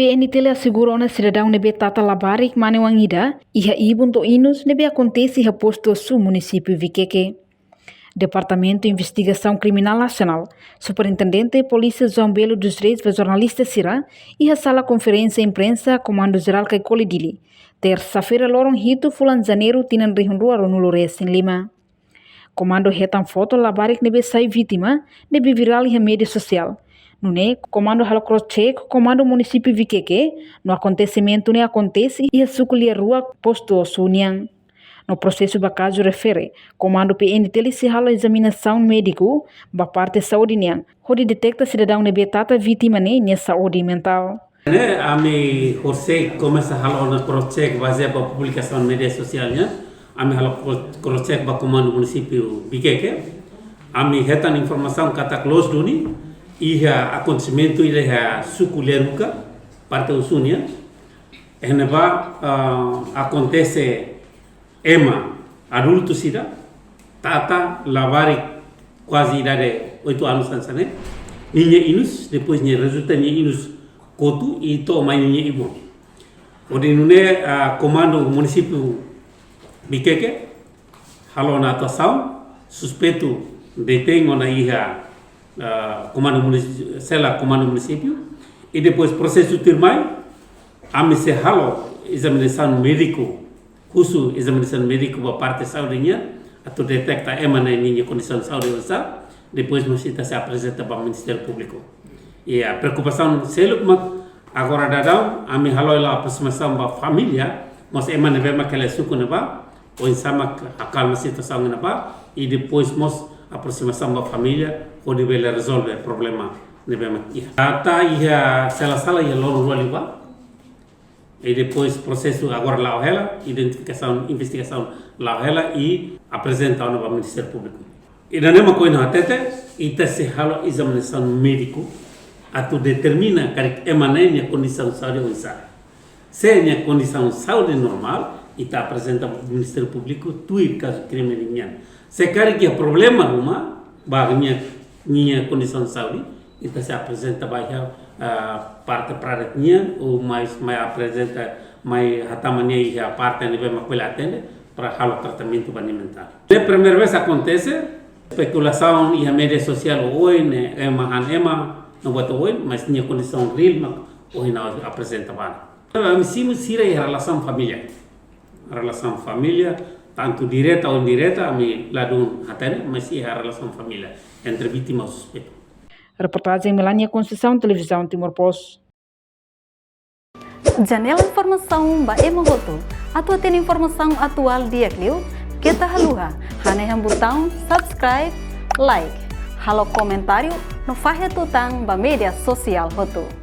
PNT assegurou na cidadão nebe tata labarik manewangida iha ibun to inus nebe acontece iha posto sul município Viqueque. Departamento de Investigação Criminal Nacional, Superintendente Polícia João Belo dos Reis e jornalista Sira iha sala conferência imprensa Comando Geral Kaikoli Dili. Terça-feira lorong hito fulan janeiro tinan rihundua ronulores em Lima. Comando retam foto labarik nebe sai vítima nebe viral iha mídia social. Nune, comando halo cross-check, comando município Viqueque, no acontecimento ne acontece e a suculia rua posto suniang. No processo bacaso refere, comando PNT se halo examinação médico, ba parte saúde niang, onde detecta cidadão nebe tata vítima ne saúde mental. Ami horse começa halo na cross-check baseado ba publicação media socialnya, ami halo cross-check ba comando município Viqueque, ami retan informação kata close duni, iha acontecimento iha suculeruca parte usunia eneba acontece ema adulto sida tata lavari quase idade 8 anos sansane ninha inus depois ninha resulta ninha inus kotu e to mai ninha ibu odi nune comando município Viqueque halo na atuação suspeito detengo na iha comando município e depois processo termai a se halo examinação médico curso examinação médico a parte saúde atau detecta emana ninha condição de saúde depois nós se apresenta para o Ministério Público e a preocupação seluk agora dadau a halo la aproximação para família mas emana vema aquela suco neba ou sama acalma situação neba e depois nós aproximação da família onde vai resolver o problema de bem aqui. Data ia sala ia logo liba e depois processo agora lá ela identificação investigação lá ela e apresenta ao Ministério Público. E da mesma coisa na tete e te se halo examinação médico a tu determina que emanenya condição de saúde ou sabe. Se a condição de saúde normal e te apresenta ao Ministério Público tu ir caso crime ninguém. Se quer que o problema uma minha condição de saúde então se apresenta baixo parte para ninha ou mais apresenta mais hatamania e a parte nível macuela atende para o tratamento alimentar. A primeira vez acontece especulação e a mídia social hoje né ema não bota hoje mas tinha condição real hoje não apresenta bem. Me sim sira em relação família tanto direta ou indireta, me ladun hatene, mas é a relação família entre vítima e suspeito. Reportagem Melania Conceição, Televisão Timor-Poste. Janela informação ba emogoto. Atua tem informação atual dia clio, kita haluha, haneham botão subscribe, like, halo comentário, no fahe tutang ba media social hoto.